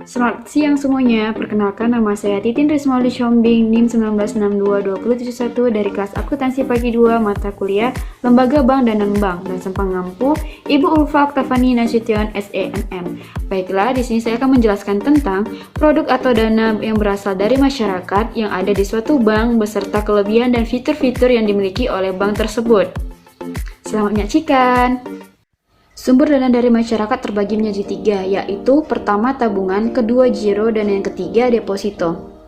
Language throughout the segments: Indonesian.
Selamat siang semuanya, perkenalkan nama saya Titin Rismaldi Shombing, NIM 19622071 dari kelas akuntansi pagi 2 mata kuliah Lembaga Bank dan Non-Bank dan Sempang Ngampu, Ibu Ulfa Oktavani Nasution SENM. Baiklah, di sini saya akan menjelaskan tentang produk atau dana yang berasal dari masyarakat yang ada di suatu bank beserta kelebihan dan fitur-fitur yang dimiliki oleh bank tersebut. Selamat menyaksikan. Sumber dana dari masyarakat terbagi menjadi tiga, yaitu pertama tabungan, kedua giro, dan yang ketiga deposito.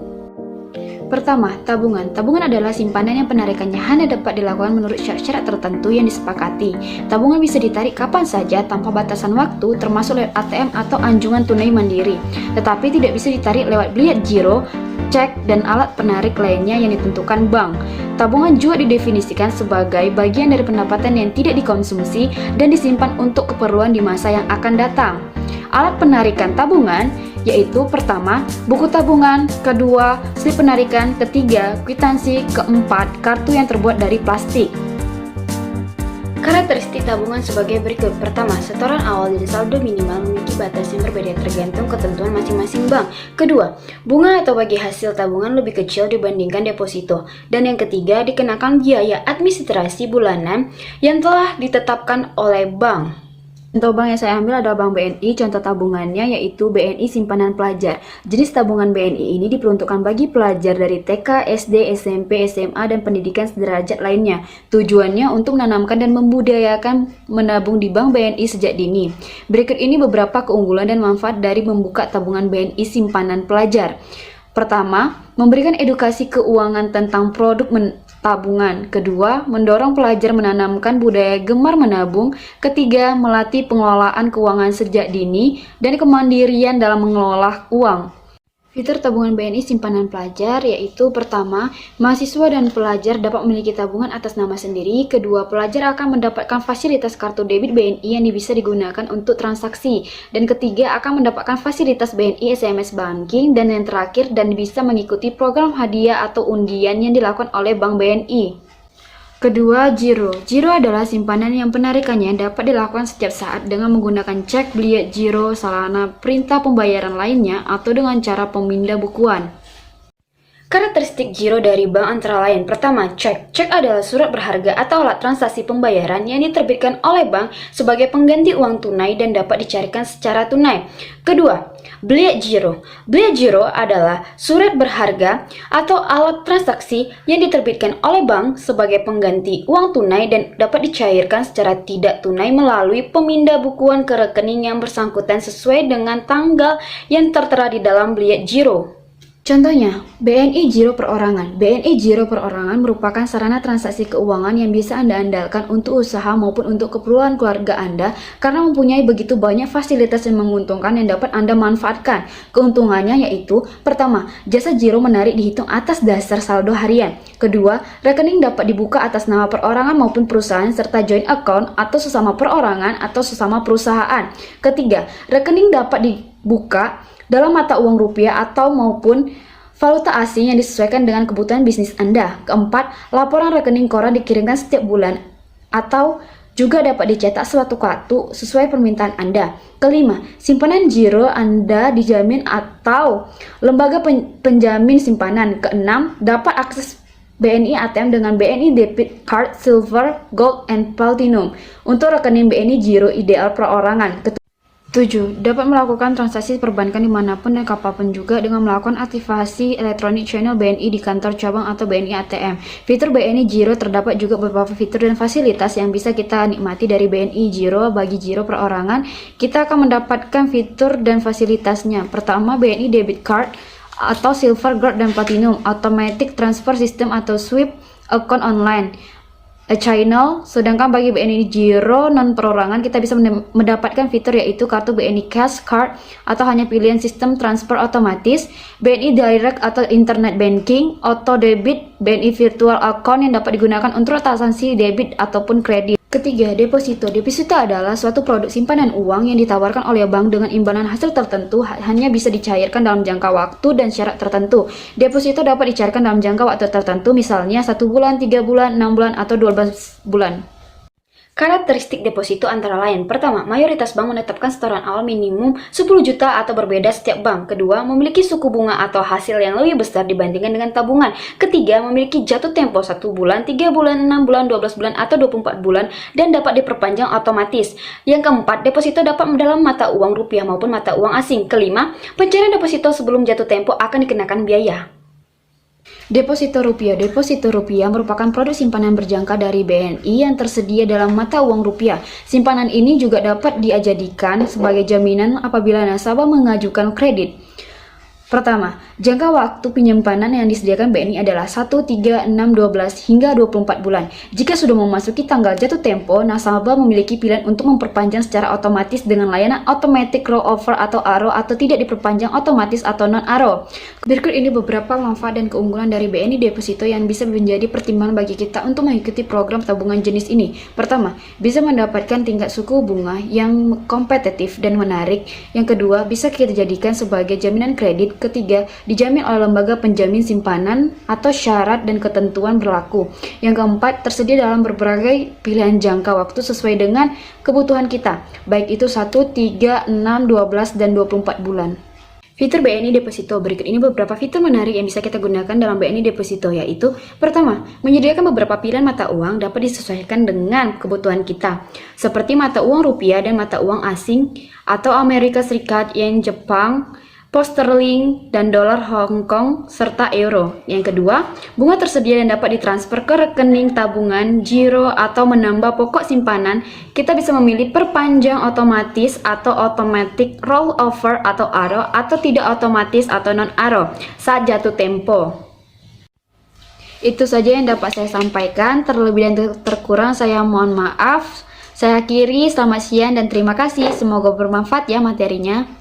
Pertama, tabungan. Tabungan adalah simpanan yang penarikannya hanya dapat dilakukan menurut syarat-syarat tertentu yang disepakati. Tabungan bisa ditarik kapan saja tanpa batasan waktu, termasuk lewat ATM atau anjungan tunai mandiri. Tetapi tidak bisa ditarik lewat biliet giro, cek, dan alat penarik lainnya yang ditentukan bank. Tabungan juga didefinisikan sebagai bagian dari pendapatan yang tidak dikonsumsi dan disimpan untuk keperluan di masa yang akan datang. Alat penarikan tabungan yaitu pertama, buku tabungan, kedua, slip penarikan, ketiga, kwitansi, keempat, kartu yang terbuat dari plastik. Karakteristik tabungan sebagai berikut. Pertama, setoran awal dan saldo minimal memiliki batas yang berbeda tergantung ketentuan masing-masing bank. Kedua, bunga atau bagi hasil tabungan lebih kecil dibandingkan deposito. Dan yang ketiga, dikenakan biaya administrasi bulanan yang telah ditetapkan oleh bank. Contoh bank yang saya ambil adalah Bank BNI, contoh tabungannya yaitu BNI Simpanan Pelajar. Jenis tabungan BNI ini diperuntukkan bagi pelajar dari TK, SD, SMP, SMA, dan pendidikan sederajat lainnya. Tujuannya untuk menanamkan dan membudayakan menabung di Bank BNI sejak dini. Berikut ini beberapa keunggulan dan manfaat dari membuka tabungan BNI Simpanan Pelajar. Pertama, memberikan edukasi keuangan tentang produk tabungan. Kedua, mendorong pelajar menanamkan budaya gemar menabung. Ketiga, melatih pengelolaan keuangan sejak dini dan kemandirian dalam mengelola uang. Fitur tabungan BNI Simpanan Pelajar yaitu pertama, mahasiswa dan pelajar dapat memiliki tabungan atas nama sendiri. Kedua, pelajar akan mendapatkan fasilitas kartu debit BNI yang bisa digunakan untuk transaksi. Dan ketiga, akan mendapatkan fasilitas BNI SMS Banking. Dan yang terakhir, dan bisa mengikuti program hadiah atau undian yang dilakukan oleh Bank BNI. Kedua, giro. Giro adalah simpanan yang penarikannya dapat dilakukan setiap saat dengan menggunakan cek, biliet giro, salana, perintah pembayaran lainnya, atau dengan cara pemindah bukuan. Karakteristik giro dari bank antara lain. Pertama, cek. Cek adalah surat berharga atau alat transaksi pembayaran yang diterbitkan oleh bank sebagai pengganti uang tunai dan dapat dicarikan secara tunai. Kedua, biliet giro. Biliet giro adalah surat berharga atau alat transaksi yang diterbitkan oleh bank sebagai pengganti uang tunai dan dapat dicairkan secara tidak tunai melalui pemindah bukuan ke rekening yang bersangkutan sesuai dengan tanggal yang tertera di dalam biliet giro. Contohnya, BNI Giro Perorangan. BNI Giro Perorangan merupakan sarana transaksi keuangan yang bisa Anda andalkan untuk usaha maupun untuk keperluan keluarga Anda karena mempunyai begitu banyak fasilitas yang menguntungkan yang dapat Anda manfaatkan. Keuntungannya yaitu, pertama, jasa giro menarik dihitung atas dasar saldo harian. Kedua, rekening dapat dibuka atas nama perorangan maupun perusahaan serta joint account atau sesama perorangan atau sesama perusahaan. Ketiga, rekening dapat dibuka dalam mata uang rupiah atau maupun valuta asing yang disesuaikan dengan kebutuhan bisnis Anda. Keempat, laporan rekening koran dikirimkan setiap bulan atau juga dapat dicetak sewaktu-waktu sesuai permintaan Anda. Kelima, simpanan giro Anda dijamin atau lembaga penjamin simpanan. Keenam, dapat akses BNI ATM dengan BNI Debit Card, Silver, Gold, and Platinum untuk rekening BNI Giro ideal perorangan. 7. Dapat melakukan transaksi perbankan dimanapun dan kapanpun juga dengan melakukan aktivasi elektronik channel BNI di kantor cabang atau BNI ATM. Fitur BNI Giro terdapat juga beberapa fitur dan fasilitas yang bisa kita nikmati dari BNI Giro. Bagi Giro perorangan, kita akan mendapatkan fitur dan fasilitasnya. Pertama, BNI Debit Card atau Silver, Gold, dan Platinum, Automatic Transfer System atau SWIFT Account Online, channel. Sedangkan bagi BNI Giro non perorangan kita bisa mendapatkan fitur yaitu kartu BNI Cash Card atau hanya pilihan sistem transfer otomatis, BNI Direct atau Internet Banking, Auto Debit, BNI Virtual Account yang dapat digunakan untuk transaksi debit ataupun kredit. Ketiga, deposito. Deposito adalah suatu produk simpanan uang yang ditawarkan oleh bank dengan imbalan hasil tertentu, hanya bisa dicairkan dalam jangka waktu dan syarat tertentu. Deposito dapat dicairkan dalam jangka waktu tertentu, misalnya 1 bulan, 3 bulan, 6 bulan, atau 12 bulan. Karakteristik deposito antara lain. Pertama, mayoritas bank menetapkan setoran awal minimum 10 juta atau berbeda setiap bank. Kedua, memiliki suku bunga atau hasil yang lebih besar dibandingkan dengan tabungan. Ketiga, memiliki jatuh tempo 1 bulan, 3 bulan, 6 bulan, 12 bulan, atau 24 bulan dan dapat diperpanjang otomatis. Yang keempat, deposito dapat dalam mata uang rupiah maupun mata uang asing. Kelima, pencairan deposito sebelum jatuh tempo akan dikenakan biaya. Deposito rupiah. Deposito rupiah merupakan produk simpanan berjangka dari BNI yang tersedia dalam mata uang rupiah. Simpanan ini juga dapat dijadikan sebagai jaminan apabila nasabah mengajukan kredit. Pertama, jangka waktu penyimpanan yang disediakan BNI adalah 1, 3, 6, 12 hingga 24 bulan. Jika sudah memasuki tanggal jatuh tempo, nasabah memiliki pilihan untuk memperpanjang secara otomatis dengan layanan automatic rollover atau ARO atau tidak diperpanjang otomatis atau non-ARO. Berikut ini beberapa manfaat dan keunggulan dari BNI Deposito yang bisa menjadi pertimbangan bagi kita untuk mengikuti program tabungan jenis ini. Pertama, bisa mendapatkan tingkat suku bunga yang kompetitif dan menarik. Yang kedua, bisa kita jadikan sebagai jaminan kredit. Ketiga, dijamin oleh lembaga penjamin simpanan atau syarat dan ketentuan berlaku. Yang keempat, tersedia dalam berbagai pilihan jangka waktu sesuai dengan kebutuhan kita, baik itu 1, 3, 6, 12, dan 24 bulan. Fitur BNI Deposito. Berikut ini beberapa fitur menarik yang bisa kita gunakan dalam BNI Deposito, yaitu pertama, menyediakan beberapa pilihan mata uang dapat disesuaikan dengan kebutuhan kita, seperti mata uang rupiah dan mata uang asing atau Amerika Serikat, yen Jepang, pound sterling, dan dolar Hong Kong, serta euro. Yang kedua, bunga tersedia dan dapat ditransfer ke rekening tabungan, giro, atau menambah pokok simpanan. Kita bisa memilih perpanjang otomatis atau automatic rollover atau ARO, atau tidak otomatis atau non-ARO saat jatuh tempo. Itu saja yang dapat saya sampaikan. Terlebih dan terkurang saya mohon maaf. Saya akhiri, selamat siang dan terima kasih. Semoga bermanfaat ya materinya.